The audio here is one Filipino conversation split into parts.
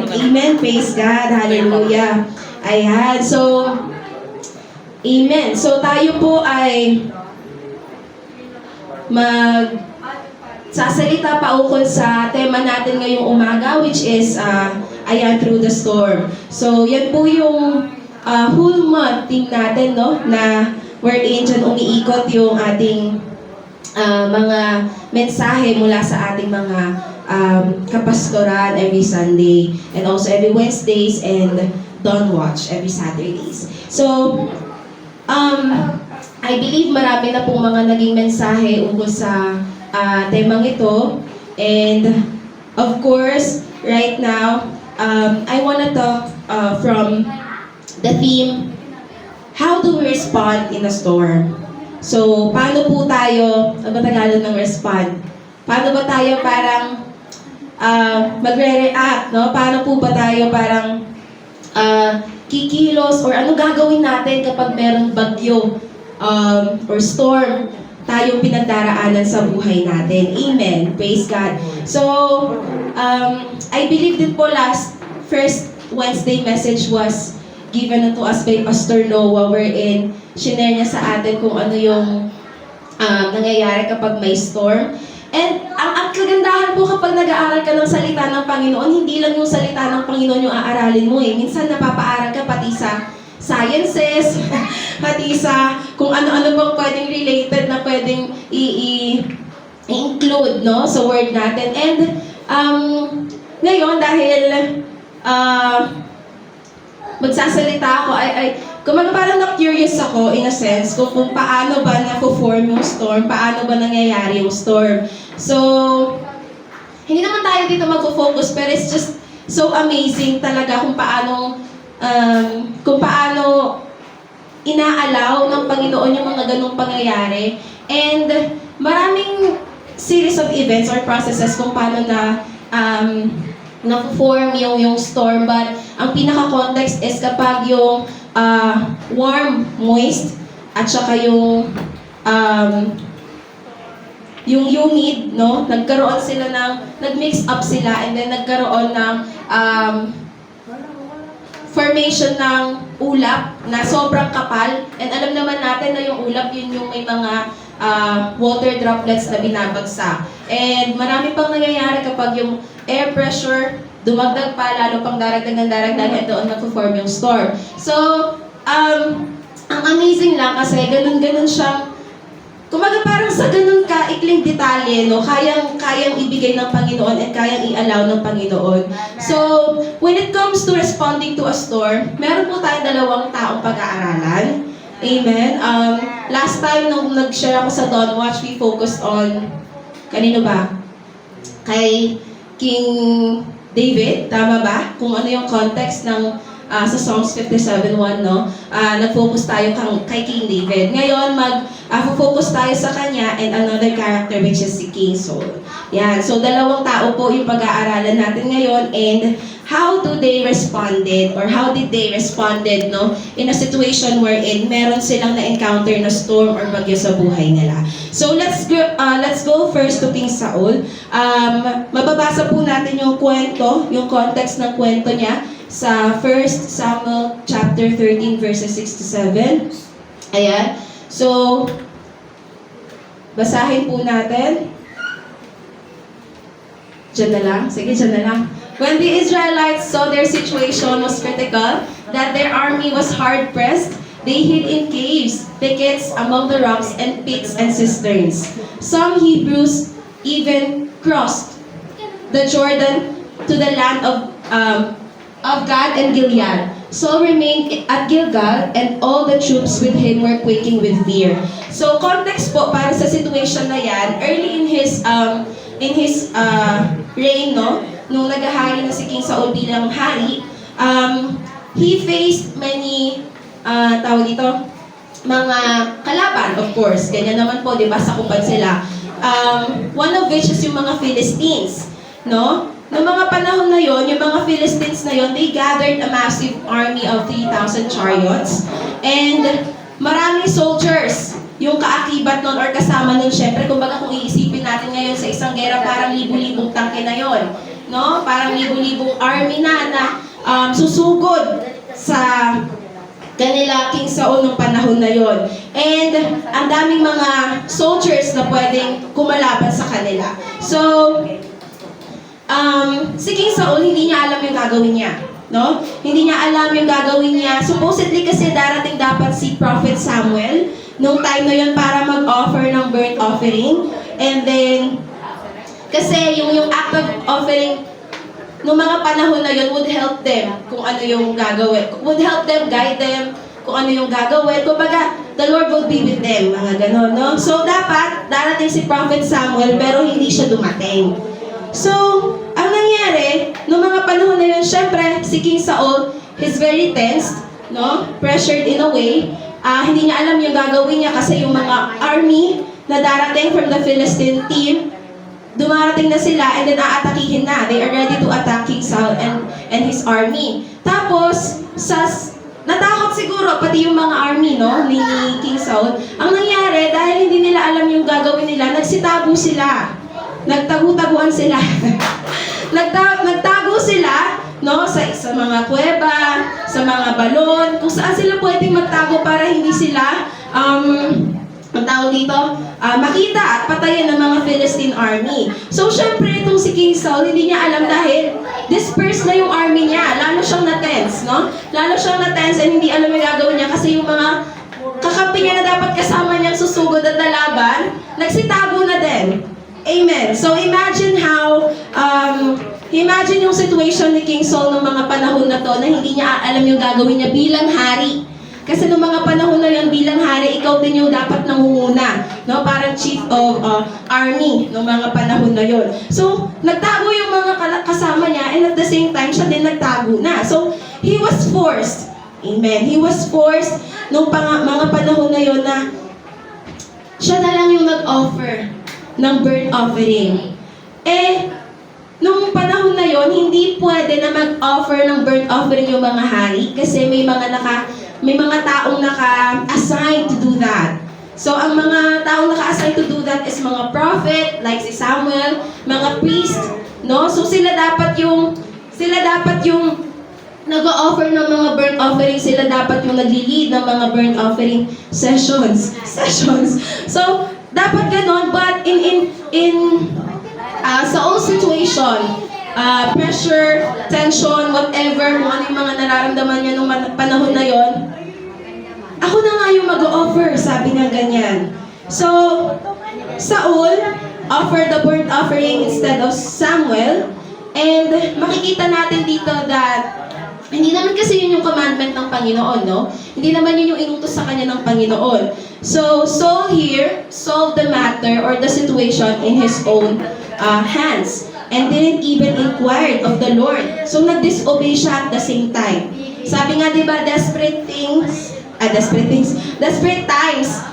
Amen. Praise God. Hallelujah. Ayan. So, amen. So, tayo po ay sasalita paukol sa tema natin ngayong umaga, which is ayan, through the storm. So, yan po yung whole month theme natin, no? Na wherein dyan umiikot yung ating mga mensahe mula sa ating mga kapastoran every Sunday, and also every Wednesdays, and Dawn Watch every Saturdays. So, I believe marami na pong mga naging mensahe ukol sa temang ito. And of course, right now, I wanna talk from the theme, how do we respond in a storm? So, paano po tayo, ano ba Tagalog ng respond? Paano ba tayo parang magre-react, no? Paano po ba tayo parang kikilos, or ano gagawin natin kapag merong bagyo or storm tayong pinagdaraanan sa buhay natin. Amen. Praise God. So, I believe din po first Wednesday message was given to us by Pastor Noah, wherein shinare niya sa atin kung ano yung nangyayari kapag may storm. And ang kagandahan po kapag nag-aaral ka ng salita ng Panginoon, hindi lang yung salita ng Panginoon yung aaralin mo eh. Minsan napapaaral ka pati sa sciences, pati sa kung ano-ano bang pwedeng related na pwedeng i-include, no, sa word natin. And ngayon, dahil magsasalita ako, kumbaga parang na-curious ako in a sense kung paano ba na-form yung storm, paano ba nangyayari yung storm. So, hindi naman tayo dito mag-focus, pero it's just so amazing talaga kung paano inaalaw ng Panginoon yung mga ganong pangyayari. And maraming series of events or processes kung paano na-form yung storm, but ang pinaka-context is kapag yung warm, moist, at saka yung humid, no? Nagkaroon sila nag-mix up sila, and then nagkaroon ng formation ng ulap na sobrang kapal. And alam naman natin na yung ulap, yun yung may mga water droplets na binabagsak. And marami pang nangyayari kapag yung air pressure dumagdag pa, lalo pang daragdag, and doon nagpo-form yung storm. So, ang amazing lang kasi ganun siyang, kumaga parang sa ganun ka-ikling detalye, no, kayang ibigay ng Panginoon at kayang i-allow ng Panginoon. So, when it comes to responding to a storm, meron po tayong dalawang taong pag-aaralan. Amen. Last time nung nag-share ako sa Dawn Watch, we focused on, kanino ba? Kay King David, tama ba? Kung ano yung context ng sa Psalms 57:1, no? Nag-focus tayo kay King David. Ngayon, mag-focus tayo sa kanya and another character, which is si King Saul. Yan. So, dalawang tao po yung pag-aaralan natin ngayon, and how do they responded, or how did they responded, no? In a situation wherein meron silang na-encounter na storm or bagyo sa buhay nila. So, let's go first to King Saul. Mababasa po natin yung kwento, yung context ng kwento niya sa 1 Samuel chapter 13 verses 6 to 7. Ayan. So, basahin po natin. Diyan na lang. Sige, diyan na lang. When the Israelites saw their situation was critical, that their army was hard-pressed, they hid in caves, thickets, among the rocks, and pits and cisterns. Some Hebrews even crossed the Jordan to the land of Gad and Gilead. Saul remained at Gilgal, and all the troops with him were quaking with fear. So, context po para sa situation na yan, early in his reign, no? Nung naghahari na si King Saul bilang hari, he faced many, mga kalaban, of course. Ganyan naman po, di ba, sakupan sila. One of which is yung mga Philistines, no? Noong mga panahon na yon, yung mga Philistines na yon, they gathered a massive army of 3,000 chariots, and maraming soldiers yung kaakibat nun or kasama nun. Syempre, kumbaga kung iisipin natin ngayon sa isang gera, parang libu-libong tangke na yon. no? Parang libo-libong army na susugod sa kanila King Saul nung panahon na yon. And ang daming mga soldiers na pwedeng kumalaban sa kanila. So, si King Saul, hindi niya alam yung gagawin niya. No? Hindi niya alam yung gagawin niya. Supposedly kasi darating dapat si Prophet Samuel nung time na yon para mag-offer ng burnt offering. And then, kasi yung act of offering nung mga panahon na yon would help them kung ano yung gagawin. Would help them, guide them kung ano yung gagawin. Kumbaga, the Lord will be with them. Mga ganon, no? So, dapat darating si Prophet Samuel pero hindi siya dumating. So, ang nangyari, noong mga panahon na yun, syempre, si King Saul, he's very tensed, no? Pressured in a way. Hindi niya alam yung gagawin niya kasi yung mga army na darating from the Philistine team, dumarating na sila and then aatakihin na. They are ready to attack King Saul and his army. Tapos, natakot siguro pati yung mga army, no, ni King Saul. Ang nangyari, dahil hindi nila alam yung gagawin nila, nagsitago sila. Nagtago-taguan sila. Nagtago sila, no, sa mga kuweba, sa mga balon, kung saan sila pwedeng magtago para hindi sila ang tawag dito, makita at patayin ng mga Philistine army. So, syempre, itong si King Saul, hindi niya alam dahil dispersed na yung army niya. Lalo siyang na-tense, no? Lalo siyang na-tense and hindi alam yung gagawin niya kasi yung mga kakampi niya na dapat kasama niyang susugod at lalaban, nagsitago na din. Amen. So, imagine imagine yung situation ni King Saul ng mga panahon na to na hindi niya alam yung gagawin niya bilang hari. Kasi noong mga panahon na yun, bilang hari, ikaw din yung dapat nangunguna. No? Parang chief of army noong mga panahon na yun. So, nagtago yung mga kasama niya and at the same time, siya din nagtago na. So, he was forced. Amen. He was forced noong mga panahon na yun na siya na lang yung nag-offer ng burnt offering. Nung panahon na yon, hindi pwede na mag-offer ng burnt offering yung mga hari kasi may mga taong naka-assign to do that. So, ang mga taong naka-assign to do that is mga prophet, like si Samuel, mga priest, no? So, sila dapat yung nag-o-offer ng mga burnt offering, sila dapat yung nagli-lead ng mga burnt offering sessions. So, dapat ganon, but sa all situation, pressure, tension, whatever, kung ano yung mga nararamdaman niya nung panahon na yon, ako na nga yung mag-o-offer, sabi niya ganyan. So, Saul offered the burnt offering instead of Samuel, and makikita natin dito that hindi naman kasi yun yung commandment ng Panginoon, no? Hindi naman yun yung inutos sa kanya ng Panginoon. So, Saul here solved the matter or the situation in his own hands and didn't even inquire of the Lord. So, nag-disobey siya at the same time. Sabi nga, di ba, desperate times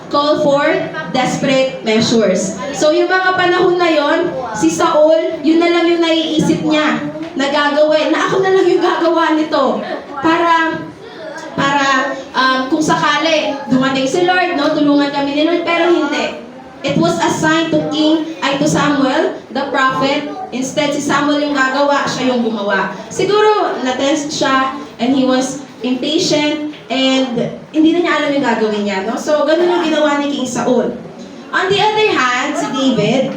call for desperate measures. So, yung mga panahon na yon, si Saul, yun na lang yung naiisip niya na gagawin, na ako na lang yung gagawa nito. Para kung sakali, dumating si Lord, no, tulungan kami ni Lord, pero hindi. It was assigned to Samuel, the prophet. Instead, si Samuel yung gagawa, siya yung gumawa. Siguro, na-test siya, and he was impatient, and hindi na niya alam yung gagawin niya, no? So, ganun yung ginawa ni King Saul. On the other hand, si David,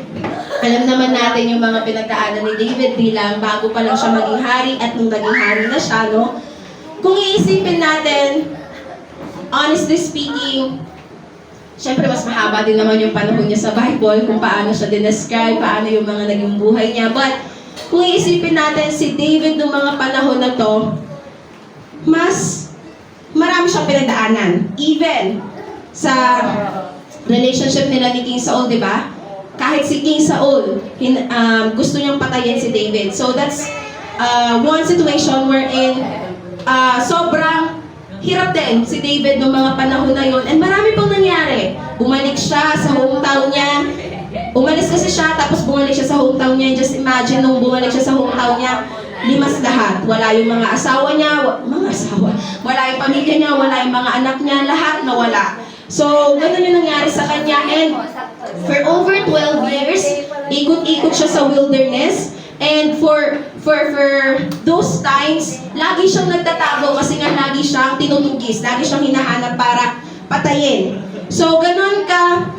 alam naman natin yung mga pinagdaanan ni David bilang bago pa lang siya maging hari at nung naging hari na siya, no? Kung iisipin natin, honestly speaking, syempre mas mahaba din naman yung panahon niya sa Bible kung paano siya dinescribe, paano yung mga naging buhay niya. But kung iisipin natin si David nung mga panahon na to, mas marami siyang pinagdaanan. Even sa relationship nila ni King Saul, di ba? Kahit si King Saul, gusto niyang patayin si David. So that's one situation wherein sobrang hirap din si David noong mga panahon na yon. And marami pang nangyari. Bumalik siya sa hometown niya. Umalis kasi siya, tapos bumalik siya sa hometown niya. And just imagine, nung bumalik siya sa hometown niya, limas lahat. Wala yung mga asawa niya, wala yung pamilya niya, wala yung mga anak niya, lahat nawala. So, ganun yung nangyari sa kanya. And for over 12 years, ikot-ikot siya sa wilderness. And for for those times, lagi siyang nagtatago kasi nga lagi siyang tinutugis, lagi siyang hinahanap para patayin. So, ganun ka,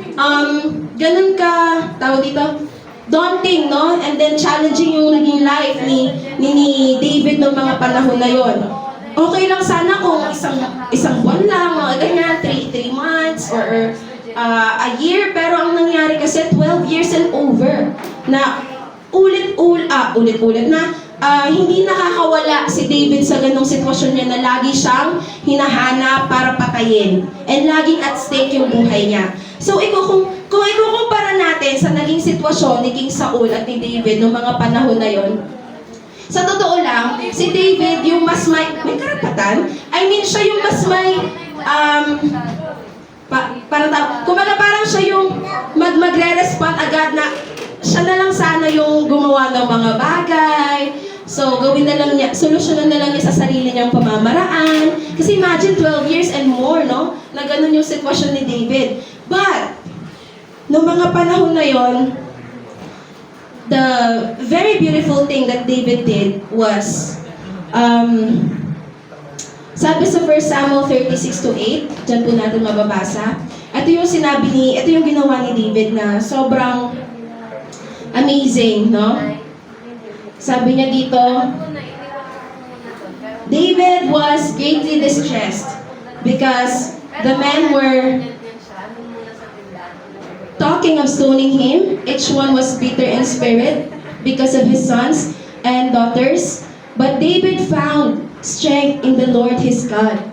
tawag dito, daunting, no? And then challenging yung naging life ni David noong mga panahon na yon. Okay lang sana kung isang buwan lang, mga ganyan, 3 months, or a year, pero ang nangyari kasi 12 years and over na ulit-ulit na hindi nakakawala si David sa ganong sitwasyon niya na lagi siyang hinahanap para patayin and laging at stake yung buhay niya. So kung ikukumpara natin sa naging sitwasyon ni King Saul at ni David noong mga panahon na yon, sa totoo lang, si David yung mas may karapatan. I mean, siya yung mas may parang siya yung magre-respond agad na siya na lang sana yung gumawa ng mga bagay. So, solusyonan na lang niya sa sarili niyang pamamaraan. Kasi imagine 12 years and more, no? Na ganun yung sitwasyon ni David. But, noong mga panahon na yon, the very beautiful thing that David did was, sabi sa 1 Samuel 36-8, dyan po natin mababasa, ito yung ginawa ni David na sobrang amazing, no? Sabi niya dito, David was greatly distressed because the men were talking of stoning him. Each one was bitter in spirit because of his sons and daughters. But David found strength in the Lord his God.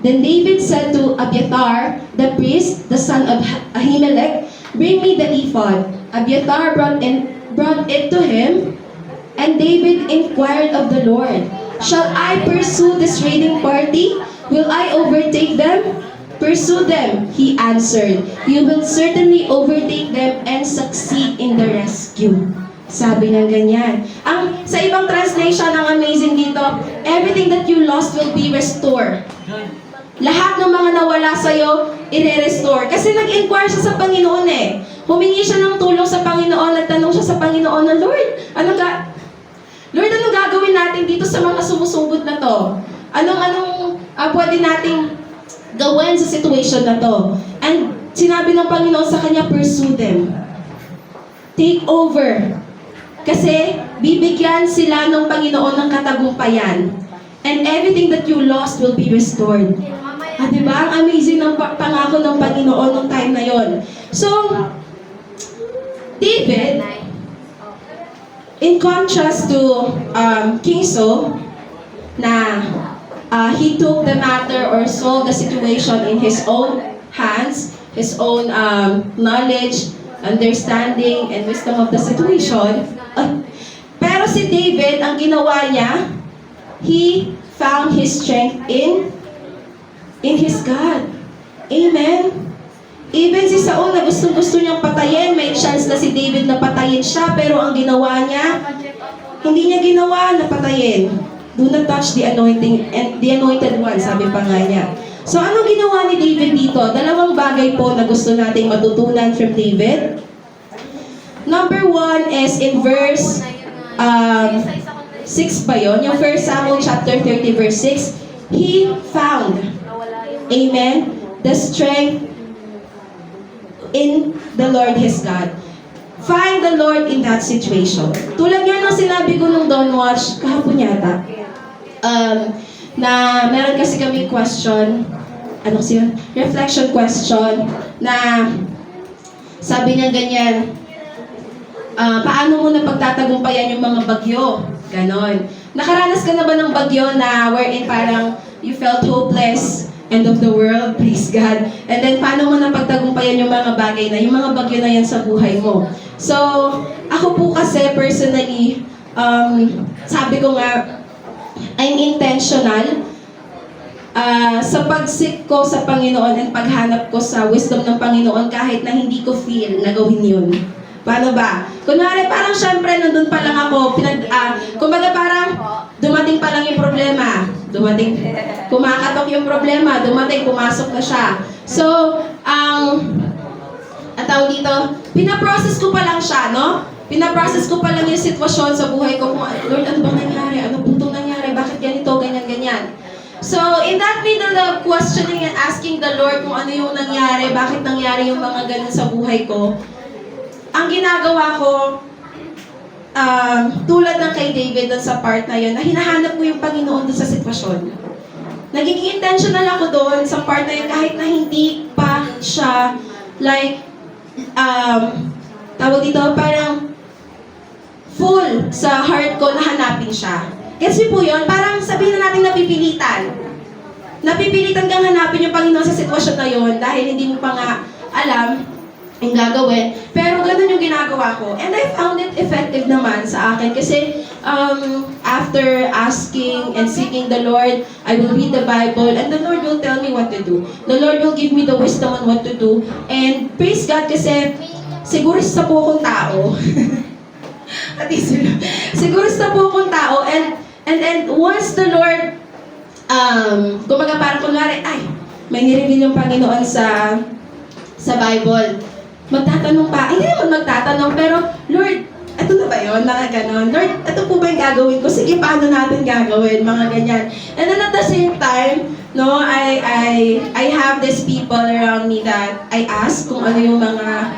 Then David said to Abiathar, the priest, the son of Ahimelech, bring me the ephod. Abiathar brought it to him, and David inquired of the Lord, shall I pursue this raiding party? Will I overtake them? Pursue them, he answered. You will certainly overtake them and succeed in the rescue. Sabi niya ganyan. Sa ibang translation, ang amazing dito, everything that you lost will be restored. Lahat ng mga nawala sa'yo, i-restore. Kasi nag-inquire siya sa Panginoon eh. Humingi siya ng tulong sa Panginoon, nagtanong siya sa Panginoon na, Lord, anong gagawin natin dito sa mga sumusugod na to? Anong pwede nating gawin sa situation na to? And sinabi ng Panginoon sa kanya, pursue them. Take over. Kasi bibigyan sila ng Panginoon ng katagumpayan. And everything that you lost will be restored. Diba? Ang amazing ng pangako ng Panginoon nung time na yon. So, David, in contrast to King Saul, na he took the matter or solved the situation in his own hands, his own knowledge, understanding, and wisdom of the situation. Pero si David, ang ginawa niya, he found his strength in his God. Amen? Even si Saul na gusto niyang patayin, may chance na si David na patayin siya, pero ang ginawa niya, hindi niya ginawa na patayin. Do not touch the anointed one, sabi pa nga niya. So, anong ginawa ni David dito? Dalawang bagay po na gusto nating matutunan from David. Number 1 is in verse 6 ba yun? Yung 1 Samuel chapter 30 verse 6, he found, amen, the strength in the Lord his God. Find the Lord in that situation. Tulad nga ng sinabi ko nung Don't Watch, kahapon yata, na meron kasi kami question, ano kasi yun? Reflection question, na sabi niya ganyan, paano mo na pagtatagumpayan yung mga bagyo? Ganon. Nakaranas ka na ba ng bagyo na wherein parang you felt hopeless, end of the world, praise God. And then, paano mo na pagtagumpayan yung mga bagay na, yung mga bagyo na yan sa buhay mo? So, ako po kasi personally, sabi ko nga, I'm intentional sa pagsik ko sa Panginoon and paghanap ko sa wisdom ng Panginoon kahit na hindi ko feel na gawin yun. Paano ba? Kunwari, parang syempre, nandun pa lang ako, kumbaga parang, dumating pa lang yung problema. Kumakatok yung problema, pumasok na siya. So, tawag dito, pinaprocess ko pa lang siya, no? pinaprocess ko pa lang yung sitwasyon sa buhay ko kung, Lord, ano bang nangyari? Ano po itong nangyari? Bakit ganito, ganyan, ganyan? So, in that middle of questioning and asking the Lord kung ano yung nangyari, bakit nangyari yung mga ganun sa buhay ko, ang ginagawa ko, tulad ng kay David dun sa part na yun, na hinahanap ko yung Panginoon dun sa sitwasyon. Nagiging intentional ako doon sa part na yun kahit na hindi pa siya like, tawag dito, parang full sa heart ko na hanapin siya. Kasi po yun, parang sabihin na natin napipilitan. Napipilitan kang hanapin yung Panginoon sa sitwasyon na yun dahil hindi mo pa nga alam yung gagawin. Pero ganun yung ginagawa ko. And I found it effective naman sa akin kasi after asking and seeking the Lord, I will read the Bible and the Lord will tell me what to do. The Lord will give me the wisdom on what to do. And praise God kasi siguro sa po akong tao. At siguro sa po akong tao and once the Lord kumbaga parang kunwari, ay, may nireveal yung Panginoon sa Bible. Magtatanong pa, hindi naman magtatanong, pero Lord, ito na ba yun? Mga ganon. Lord, ito po ba yung gagawin ko? Sige, paano natin gagawin? Mga ganyan. And then at the same time, no, I have these people around me that I ask kung ano yung mga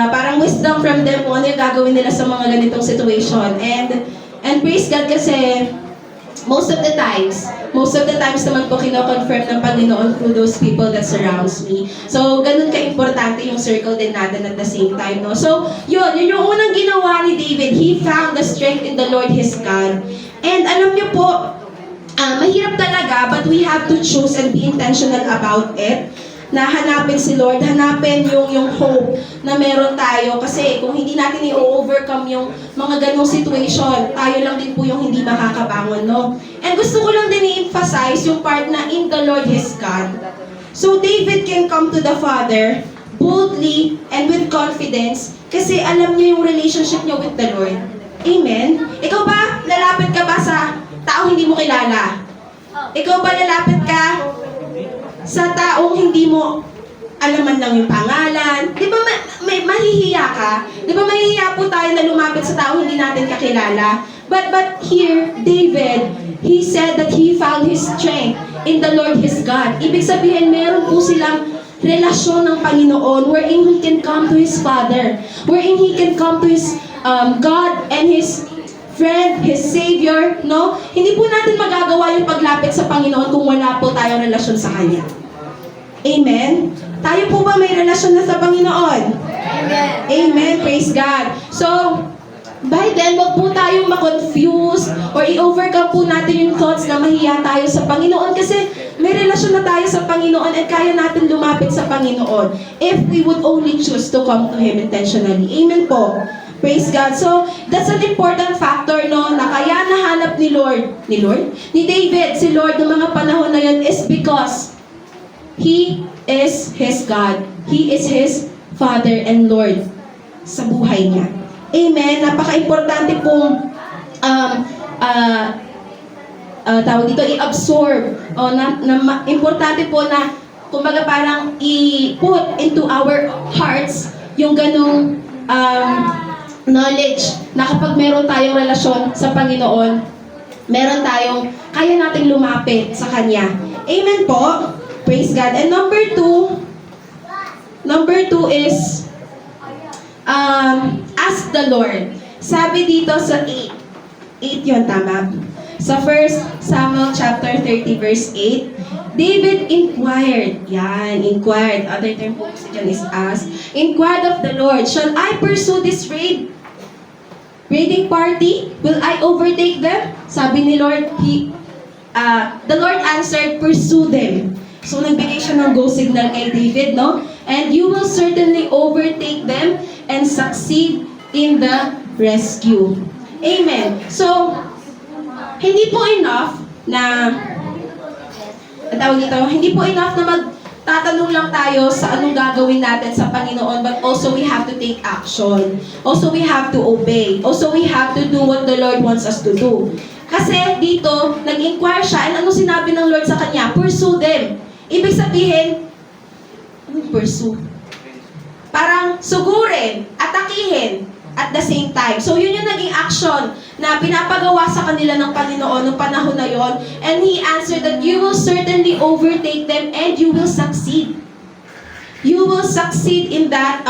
parang wisdom from them kung ano yung gagawin nila sa mga ganitong situation. And praise God kasi most of the times naman po kino-confirm ng Panginoon through those people that surrounds me. So, ganun ka-importante yung circle din natin at the same time, no? So, yun yung unang ginawa ni David. He found the strength in the Lord his God. And alam niyo po, mahirap talaga, but we have to choose and be intentional about it. Na hanapin si Lord, hanapin yung hope na meron tayo. Kasi kung hindi natin i-overcome yung mga ganong situation, tayo lang din po yung hindi makakabangon, no? And gusto ko lang din i-emphasize yung part na in the Lord his God. So David can come to the Father boldly and with confidence kasi alam niya yung relationship niya with the Lord. Amen? Ikaw ba, lalapit ka ba sa tao hindi mo kilala? Ikaw ba lalapit ka sa taong hindi mo alaman lang yung pangalan? Di ba mahihiya ka? Di ba mahihiya po tayo na lumapit sa taong hindi natin kakilala? But here, David, he said that he found his strength in the Lord his God. Ibig sabihin, meron po silang relasyon ng Panginoon wherein he can come to his Father, wherein he can come to his God and his friend, his Savior, no? Hindi po natin magagawa yung paglapit sa Panginoon kung wala po tayong relasyon sa Kanya. Amen? Tayo po ba may relasyon na sa Panginoon? Amen. Amen. Praise God. So, by then, wag po tayong ma-confuse or i-overcome po natin yung thoughts na mahiya tayo sa Panginoon kasi may relasyon na tayo sa Panginoon at kaya natin lumapit sa Panginoon if we would only choose to come to Him intentionally. Amen po. Praise God. So, that's an important factor, no, na kaya nahanap ni David, si Lord, ng mga panahon na yun is because He is His God. He is His Father and Lord sa buhay niya. Amen. Napaka-importante pong tawag dito, i-absorb. Importante po na, kumbaga parang i-put into our hearts yung ganong knowledge na kapag meron tayong relasyon sa Panginoon, meron tayong, kaya nating lumapit sa Kanya. Amen po. Praise God. And number two is, ask the Lord. Sabi dito sa 8 yun, tama? Sa 1 Samuel chapter 30 verse 8, David inquired. Yan, inquired. Other term po kasi dyan is ask. Inquired of the Lord, shall I pursue this raiding party? Will I overtake them? Sabi ni Lord, the Lord answered, pursue them. So, nagbigay siya ng go signal kay David, no? And you will certainly overtake them and succeed in the rescue. Amen. So, hindi po enough na hindi po enough na magtatanong lang tayo sa anong gagawin natin sa Panginoon, but also we have to take action. Also, we have to obey. Also, we have to do what the Lord wants us to do. Kasi dito, nag-inquire siya, and ano sinabi ng Lord sa kanya? Pursue them. Ibig sabihin, anong pursue? Parang, sugurin, atakihin, at the same time. So yun yung naging action na pinapagawa sa kanila ng Panginoon noong panahon na yon. And He answered that you will certainly overtake them and you will succeed. You will succeed in that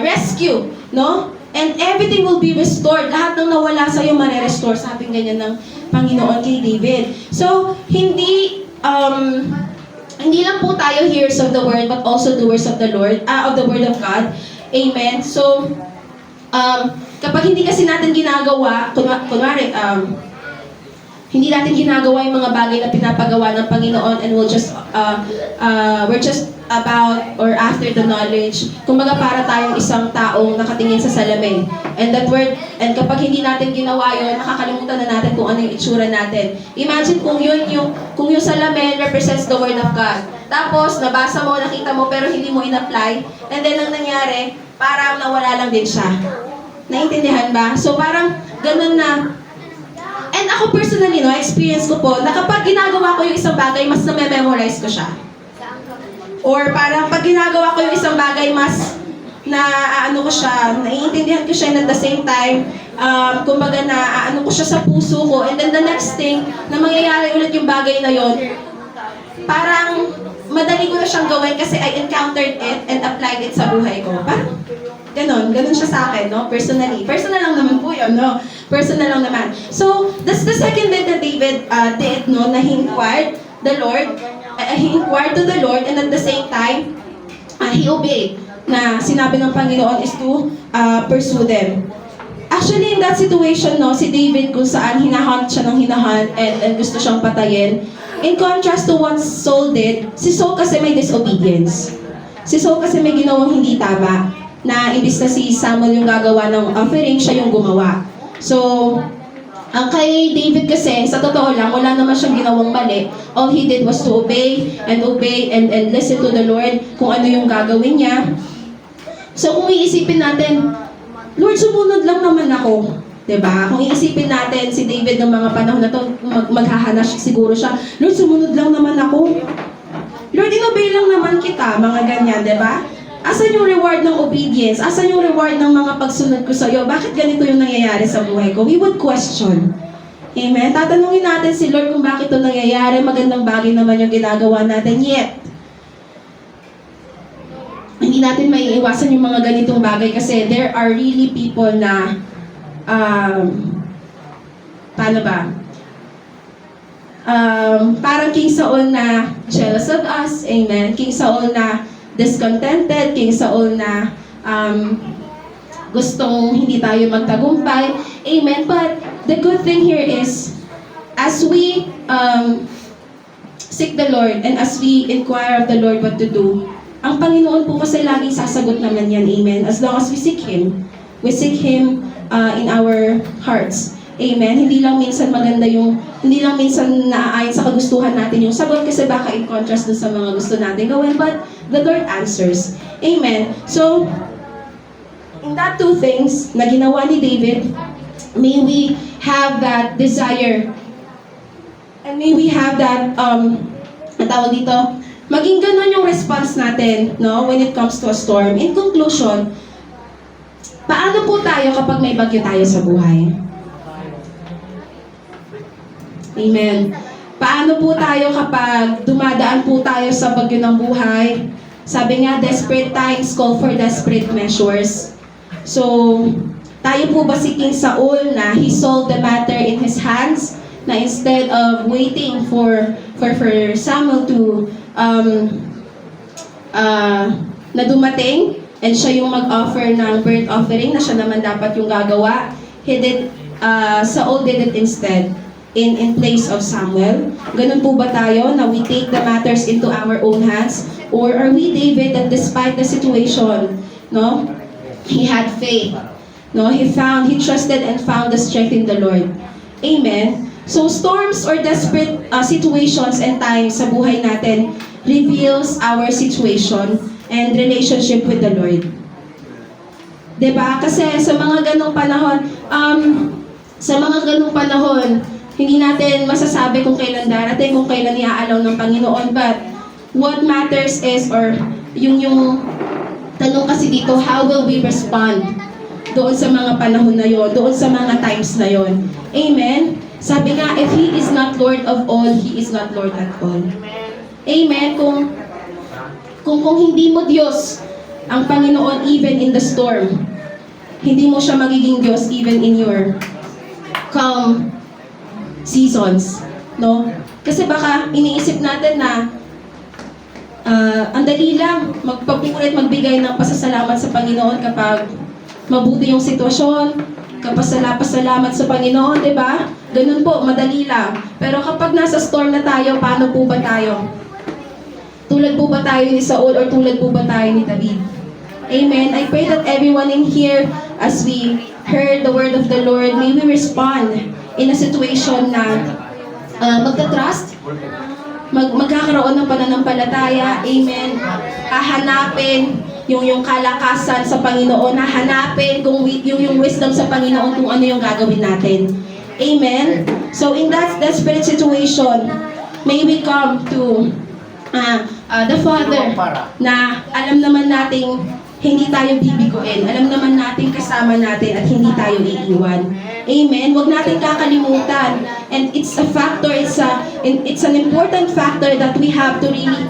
rescue, no? And everything will be restored. Lahat ng nawala sa iyo mare-restore. Sabi ganyan ng Panginoon kay David. So hindi lang po tayo hearers of the word but also doers of the Lord, of the word of God. Amen. So, kapag hindi kasi natin ginagawa, kunwari, hindi natin ginagawa yung mga bagay na pinapagawa ng Panginoon and we're just about or after the knowledge. Kumbaga para tayong isang taong nakatingin sa salamin. And kapag hindi natin ginawa yun, nakakalimutan na natin kung ano yung itsura natin. Imagine kung yung salamin represents the Word of God. Tapos, nabasa mo, nakita mo, pero hindi mo in-apply. And then, ang nangyari, parang nawala lang din siya. Naintindihan ba? So, parang ganun na. And ako personally, experience ko po, na kapag ginagawa ko yung isang bagay, mas na-memorize ko siya. Or parang pag ginagawa ko yung isang bagay, mas ko siya, naiintindihan ko siya, and at the same time, kumbaga ko siya sa puso ko. And then the next thing, na mangyayari ulit yung bagay na yon, parang madali ko na siyang gawin kasi I encountered it and applied it sa buhay ko. Parang ganun siya sa akin, no? Personally. Personal lang naman po yun, no? Personal lang naman. So, that's the second thing that David did, no? Na he inquired the Lord. He inquired to the Lord and at the same time, he obeyed. Na sinabi ng Panginoon is to pursue them. Actually, in that situation, no, si David kung saan hinahunt siya ng hinahunt and gusto siyang patayin. In contrast to what Saul did, si Saul kasi may disobedience. Si Saul kasi may ginawang hindi tama. Na ibis na si Samuel yung gagawa ng offering, siya yung gumawa. So, ang kay David kasi, sa totoo lang, wala naman siyang ginawang mali. All he did was to obey and listen to the Lord kung ano yung gagawin niya. So, kung iisipin natin, Lord, sumunod lang naman ako. Diba? Kung iisipin natin si David ng mga panahon na to, maghahanas siguro siya, Lord, sumunod lang naman ako. Lord, inobey lang naman kita, mga ganyan, diba? Asan yung reward ng obedience? Asan yung reward ng mga pagsunod ko sa iyo? Bakit ganito yung nangyayari sa buhay ko? We would question. Amen? Tatanungin natin si Lord kung bakit ito nangyayari. Magandang bagay naman yung ginagawa natin. Yet, hindi natin maiiwasan yung mga ganitong bagay kasi there are really people na paano ba? Parang King Saul na jealous of us. Amen? King Saul na discontented, King Saul na gustong hindi tayo magtagumpay. Amen. But the good thing here is, as we seek the Lord and as we inquire of the Lord what to do, ang Panginoon po kasi laging sasagot naman yan. Amen. As long as we seek Him. We seek Him in our hearts. Amen. Hindi lang minsan naaayon sa kagustuhan natin yung sagot kasi baka in contrast dun sa mga gusto natin gawin. But the Lord answers. Amen. So, in that two things na ginawa ni David, may we have that desire and may we have that, tawag dito, maging ganun yung response natin, no, when it comes to a storm. In conclusion, paano po tayo kapag may bagyo tayo sa buhay? Amen. Paano po tayo kapag dumadaan po tayo sa bagyo ng buhay? Sabi nga, desperate times call for desperate measures. So, tayo po ba si King Saul na he solved the matter in his hands? Na instead of waiting for Samuel to na dumating and siya yung mag-offer ng burnt offering na siya naman dapat yung gagawa, Saul did it instead. In place of Samuel. Ganun po ba tayo na we take the matters into our own hands? Or are we David that despite the situation, no, he had faith. No, he trusted and found the strength in the Lord. Amen. So storms or desperate situations and times sa buhay natin reveals our situation and relationship with the Lord. 'Di ba? Kasi sa mga ganong panahon, hindi natin masasabi kung kailan darating, kung kailan iaalaw ng Panginoon. But what matters is, or yung tanong kasi dito, how will we respond doon sa mga panahon na yon, doon sa mga times na yon? Amen? Sabi nga, if He is not Lord of all, He is not Lord at all. Amen? Kung hindi mo Diyos ang Panginoon even in the storm, hindi mo siya magiging Diyos even in your calm seasons. No? Kasi baka iniisip natin na ang dali lang magpapulit, magbigay ng pasasalamat sa Panginoon kapag mabuti yung sitwasyon, kapasalamat sa Panginoon, di ba? Ganun po, madali lang. Pero kapag nasa storm na tayo, paano po ba tayo? Tulad po ba tayo ni Saul or tulad po ba tayo ni David? Amen. I pray that everyone in here, as we heard the word of the Lord, may we respond in a situation na magta-trust, magkakaroon ng pananampalataya, amen, hahanapin yung kalakasan sa Panginoon, hahanapin yung wisdom sa Panginoon kung ano yung gagawin natin. Amen? So in that desperate situation, may we come to the Father na alam naman nating hindi tayo bibiguin. Alam naman natin kasama natin at hindi tayo iiwan. Amen? Huwag natin kakalimutan. And it's a factor, it's an important factor that we have to really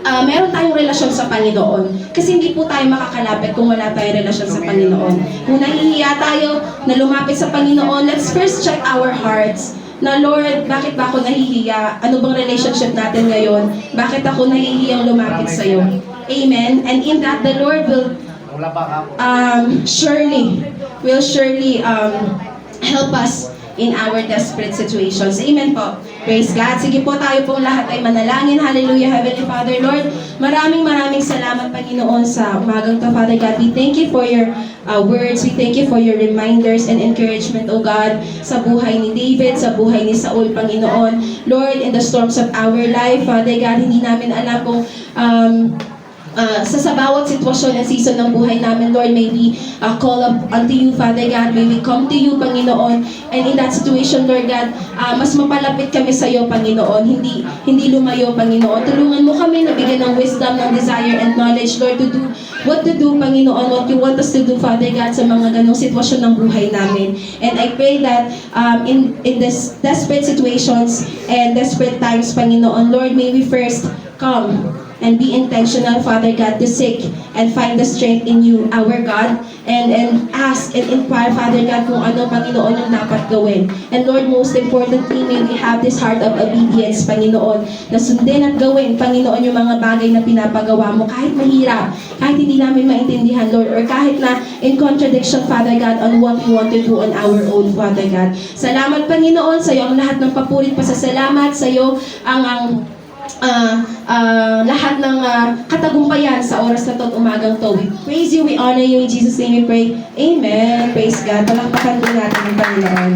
meron tayong relasyon sa Panginoon. Kasi hindi po tayo makakalapit kung wala tayong relasyon sa Panginoon. Kung nahihiya tayo na lumapit sa Panginoon, let's first check our hearts. Na Lord, bakit ba ako nahihiya? Ano bang relationship natin ngayon? Bakit ako nahihiyang lumapit sa iyo? Amen. And in that, the Lord will surely help us in our desperate situations. Amen po. Praise God. Sige po, tayo pong lahat ay manalangin. Hallelujah, Heavenly Father. Lord, maraming salamat, Panginoon, sa umagang to, Father God. We thank you for your words. We thank you for your reminders and encouragement, O God, sa buhay ni David, sa buhay ni Saul, Panginoon. Lord, in the storms of our life, Father God, hindi namin alam kung sa bawat sitwasyon at season ng buhay namin, Lord, may we call up unto you, Father God. May we come to you, Panginoon. And in that situation, Lord God, mas mapalapit kami sa iyo, Panginoon. Hindi lumayo, Panginoon. Tulungan mo kami na bigyan ng wisdom, ng desire, and knowledge, Lord, to do what to do, Panginoon, what you want us to do, Father God, sa mga ganong sitwasyon ng buhay namin. And I pray that in this desperate situations and desperate times, Panginoon, Lord, may we first come and be intentional, Father God, to seek and find the strength in you, our God, and ask and inquire, Father God, kung ano, Panginoon, yung dapat gawin. And Lord, most importantly, may we have this heart of obedience, Panginoon, na sundin at gawin, Panginoon, yung mga bagay na pinapagawa mo, kahit mahirap, kahit hindi namin maintindihan, Lord, or kahit na in contradiction, Father God, on what we want to do on our own, Father God. Salamat, Panginoon, sa iyo ang lahat ng papurit pasasalamat, sa iyo ang lahat ng katagumpayan sa oras na to at umagang to. We praise you, we honor you, in Jesus' name we pray. Amen. Praise God. Palakpakan po natin ang Panginoon.